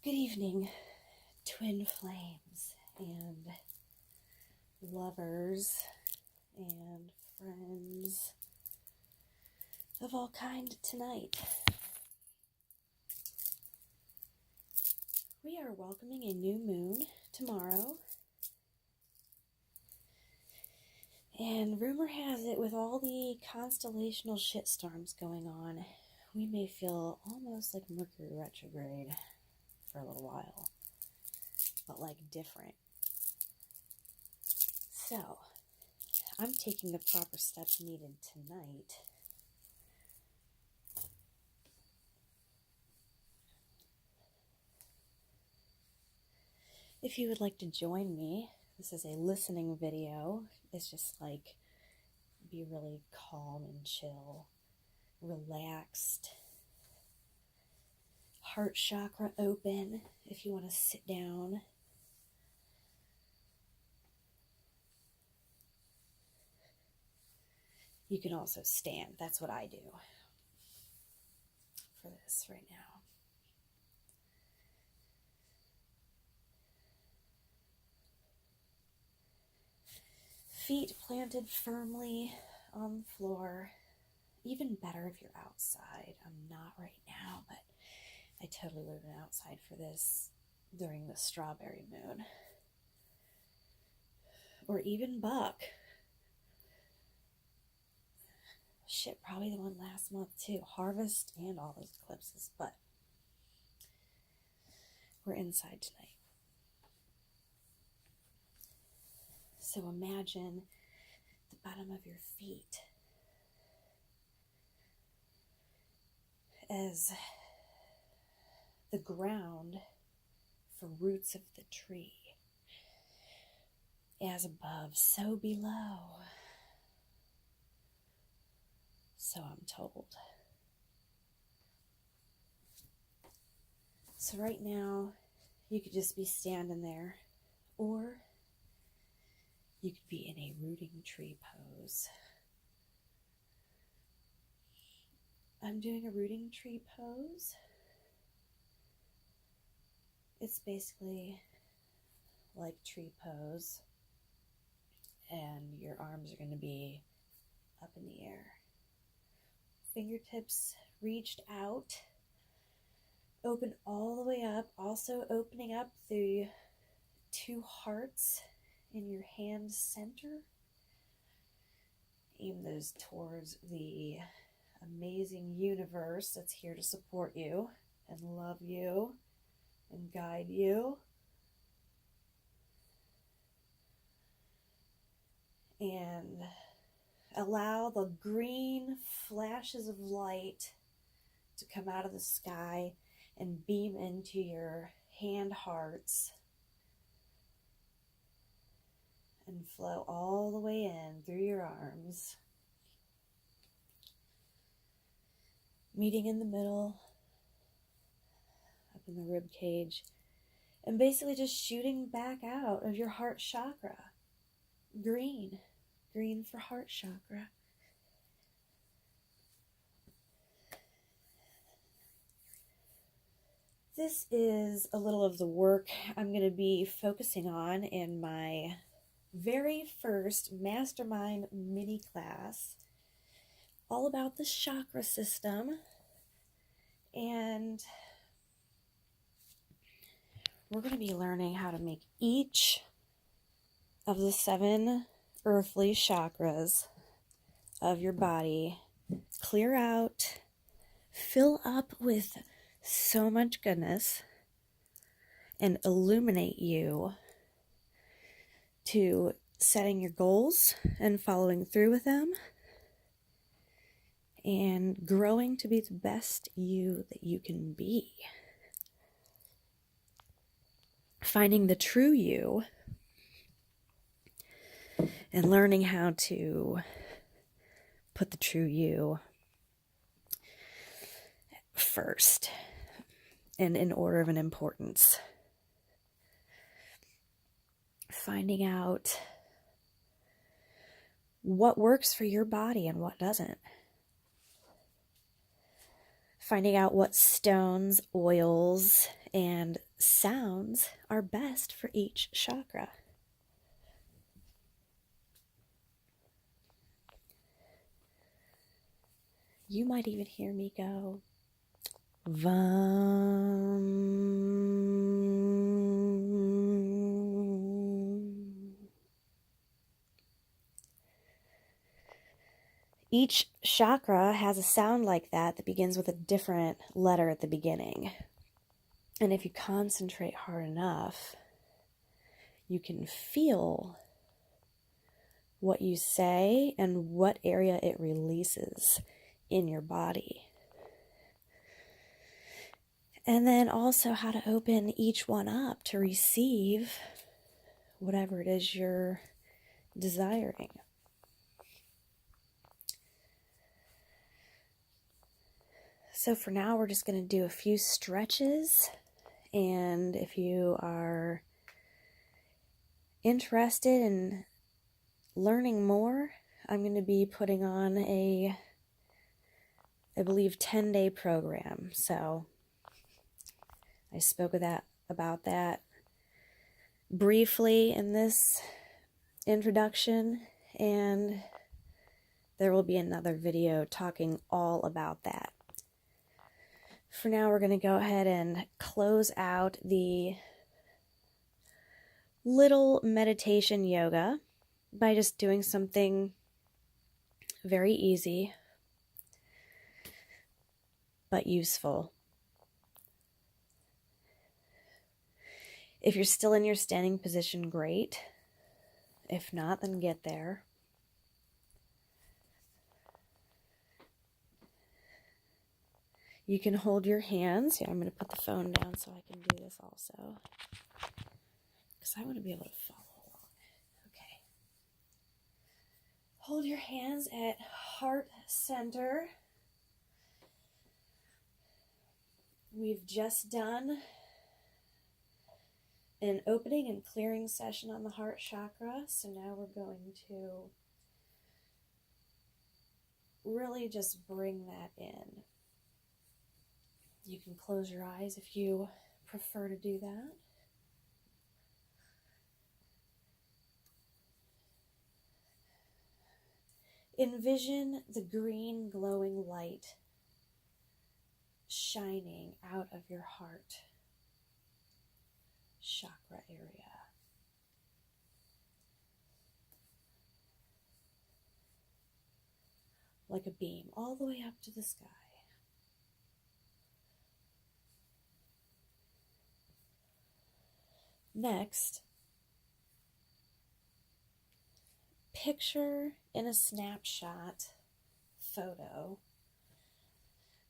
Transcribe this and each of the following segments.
Good evening, twin flames and lovers and friends of all kind tonight. We are welcoming a new moon tomorrow. And rumor has it, with all the constellational shitstorms going on, we may feel almost like Mercury retrograde for a little while, but like different. So, I'm taking the proper steps needed tonight if you would like to join me. This is a listening video. It's just like, be really calm and chill, relaxed, heart chakra open if you want to sit down. You can also stand. That's what I do for this right now. Feet planted firmly on the floor. Even better if you're outside. I'm not right now, but I totally would have been outside for this during the strawberry moon. Or even buck. Shit, probably the one last month too. Harvest and all those eclipses, but we're inside tonight. So imagine the bottom of your feet as the ground for roots of the tree. As above, so below. So I'm told. So right now, you could just be standing there, or you could be in a rooting tree pose. I'm doing a rooting tree pose. It's basically like tree pose, and your arms are going to be up in the air. Fingertips reached out, open all the way up, also opening up the two hearts in your hand center. Aim those towards the amazing universe that's here to support you and love you and guide you. And allow the green flashes of light to come out of the sky and beam into your hand hearts and flow all the way in through your arms, meeting in the middle, up in the rib cage, and basically just shooting back out of your heart chakra. Green for heart chakra. This is a little of the work I'm going to be focusing on in my very first mastermind mini class, all about the chakra system. And we're going to be learning how to make each of the 7 earthly chakras of your body clear out, fill up with so much goodness, and illuminate you to setting your goals and following through with them and growing to be the best you that you can be. Finding the true you and learning how to put the true you first and in order of an importance. Finding out what works for your body and what doesn't. Finding out what stones, oils, and sounds are best for each chakra. You might even hear me go, Vam. Each chakra has a sound like that begins with a different letter at the beginning. And if you concentrate hard enough, you can feel what you say and what area it releases in your body. And then also how to open each one up to receive whatever it is you're desiring. So for now, we're just going to do a few stretches. And if you are interested in learning more, I'm going to be putting on I believe, 10-day program. So I spoke about that briefly in this introduction, and there will be another video talking all about that. For now, we're going to go ahead and close out the little meditation yoga by just doing something very easy but useful. If you're still in your standing position, great. If not, then get there. You can hold your hands. Yeah, I'm going to put the phone down so I can do this also, because I want to be able to follow along. Okay. Hold your hands at heart center. We've just done an opening and clearing session on the heart chakra, so now we're going to really just bring that in. You can close your eyes if you prefer to do that. Envision the green glowing light shining out of your heart chakra area. Like a beam all the way up to the sky. Next, picture in a snapshot photo,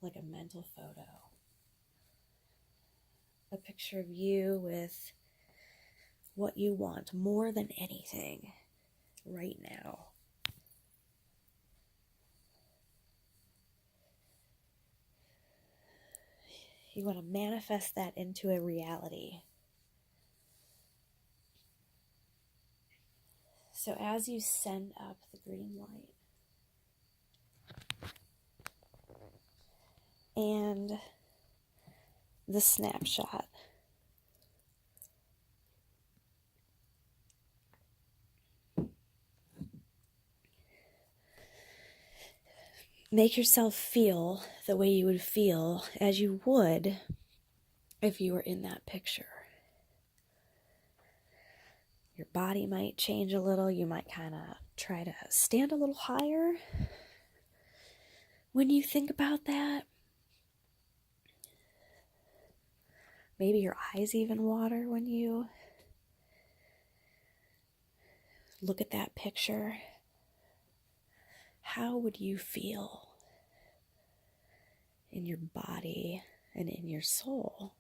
like a mental photo, a picture of you with what you want more than anything right now. You want to manifest that into a reality. So as you send up the green light and the snapshot, make yourself feel the way you would feel as you would if you were in that picture. Your body might change a little. You might kind of try to stand a little higher when you think about that. Maybe your eyes even water when you look at that picture. How would you feel in your body and in your soul?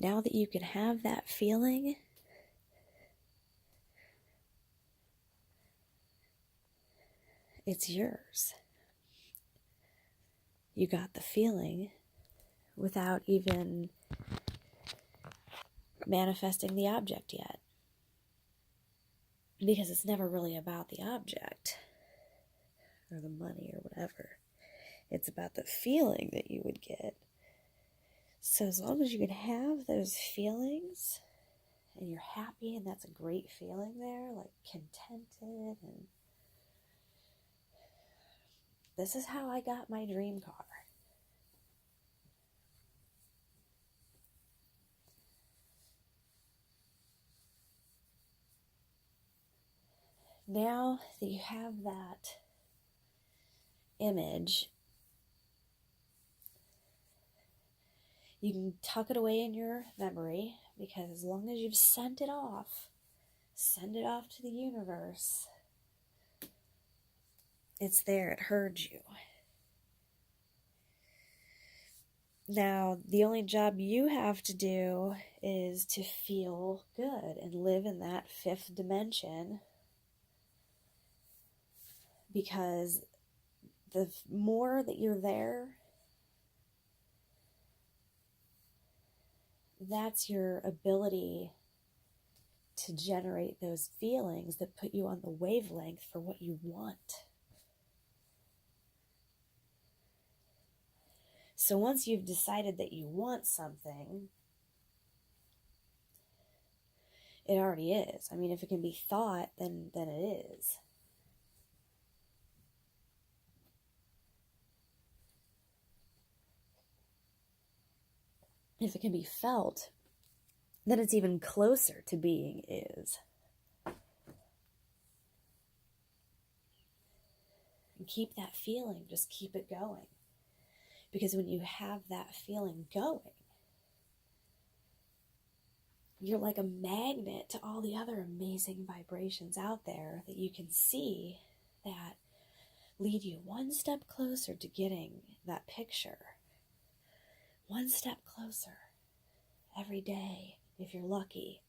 Now that you can have that feeling, it's yours. You got the feeling without even manifesting the object yet. Because it's never really about the object. or the money or whatever. It's about the feeling that you would get. So as long as you can have those feelings and you're happy, and that's a great feeling there, like contented, and this is how I got my dream car. Now that you have that image, you can tuck it away in your memory, because as long as you've send it off to the universe, it's there, it heard you. Now, the only job you have to do is to feel good and live in that fifth dimension, because the more that you're there, that's your ability to generate those feelings that put you on the wavelength for what you want. So once you've decided that you want something, it already is. I mean, if it can be thought, then it is. If it can be felt, then it's even closer to being is. And keep that feeling, just keep it going. Because when you have that feeling going, you're like a magnet to all the other amazing vibrations out there that you can see that lead you one step closer to getting that picture. One step closer every day, if you're lucky.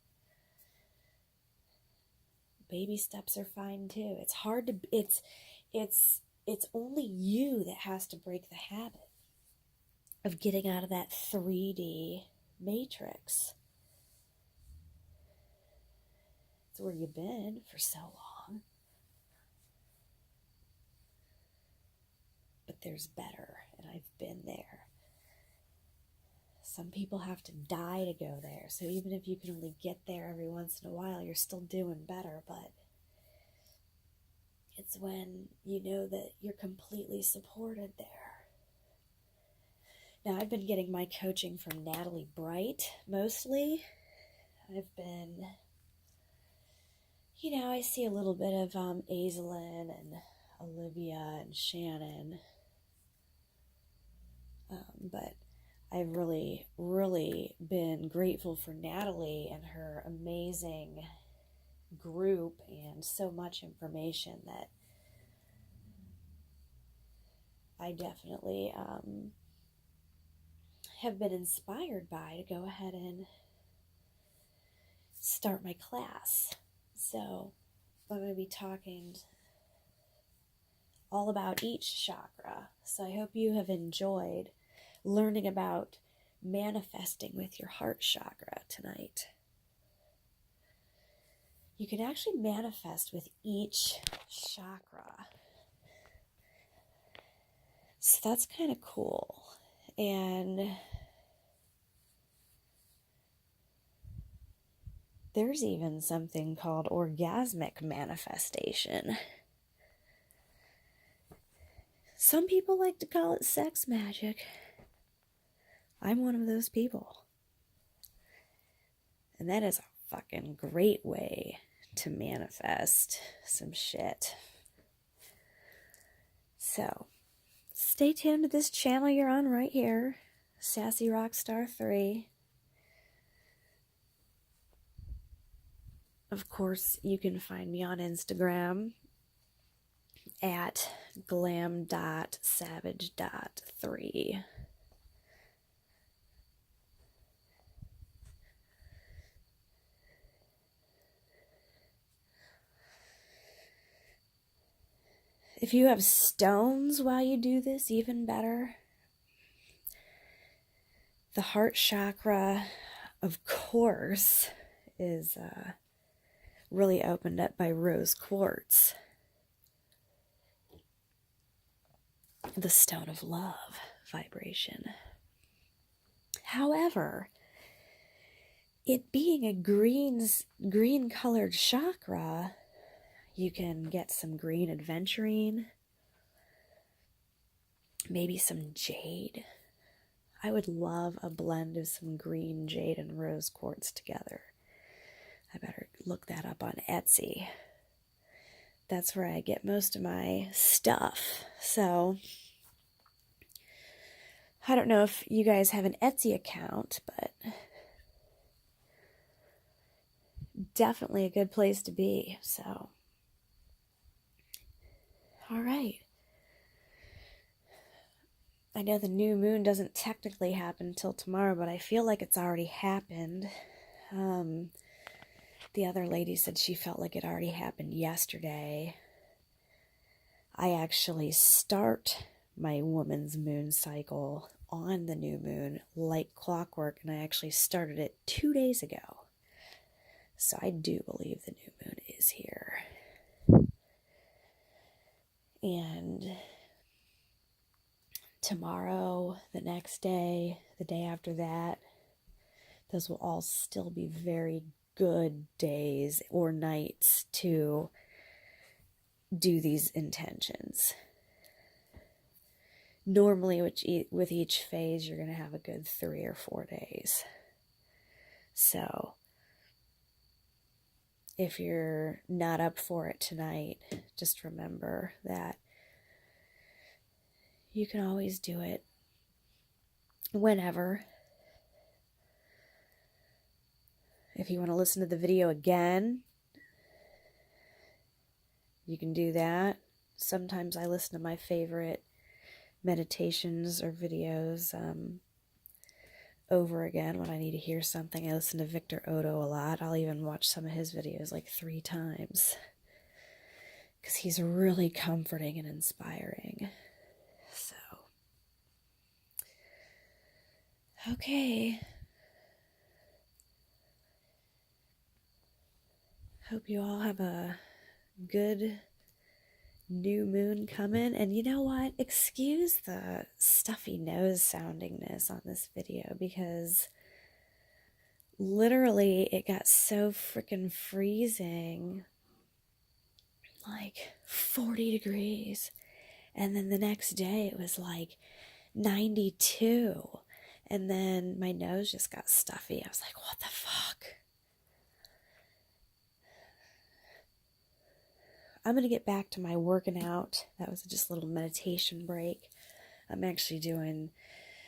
Baby steps are fine too. It's hard to, it's only you that has to break the habit of getting out of that 3D matrix. It's where you've been for so long. But there's better, and I've been there. Some people have to die to go there. So even if you can only get there every once in a while, you're still doing better. But it's when you know that you're completely supported there. Now, I've been getting my coaching from Natalie Bright, mostly. I've been, I see a little bit of Aislinn and Olivia and Shannon. But I've really, really been grateful for Natalie and her amazing group and so much information that I definitely have been inspired by to go ahead and start my class. So I'm going to be talking all about each chakra. So I hope you have enjoyed learning about manifesting with your heart chakra tonight. You can actually manifest with each chakra. So that's kind of cool. And there's even something called orgasmic manifestation. Some people like to call it sex magic. I'm one of those people. And that is a fucking great way to manifest some shit. So, stay tuned to this channel you're on right here, Sassy Rockstar 3. Of course, you can find me on Instagram at glam.savage.3. If you have stones while you do this, even better. The heart chakra, of course, is really opened up by rose quartz. the stone of love vibration. However, it being a green colored chakra, you can get some green aventurine, maybe some jade. I would love a blend of some green jade and rose quartz together. I better look that up on Etsy. That's where I get most of my stuff. So, I don't know if you guys have an Etsy account, but definitely a good place to be. So, all right. I know the new moon doesn't technically happen until tomorrow, but I feel like it's already happened. The other lady said she felt like it already happened yesterday. I actually start my woman's moon cycle on the new moon like clockwork, and I actually started it 2 days ago. So I do believe the new moon is here. And tomorrow, the next day, the day after that, those will all still be very good days or nights to do these intentions. Normally, with each phase, you're going to have a good 3 or 4 days. So, if you're not up for it tonight, just remember that you can always do it whenever. If you want to listen to the video again, you can do that. Sometimes I listen to my favorite meditations or videos over again when I need to hear something. I listen to Victor Odo a lot. I'll even watch some of his videos like 3 times because he's really comforting and inspiring. So, okay. Hope you all have a good new moon coming. And you know what? Excuse the stuffy nose soundingness on this video because literally it got so freaking freezing, like 40 degrees. And then the next day it was like 92. And then my nose just got stuffy. I was like, what the fuck? I'm going to get back to my working out. That was just a little meditation break. I'm actually doing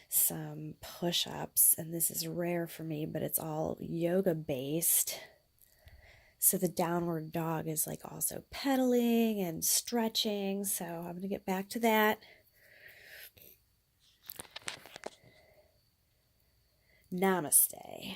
some push-ups, and this is rare for me, but it's all yoga-based. So the downward dog is like also pedaling and stretching, so I'm going to get back to that. Namaste.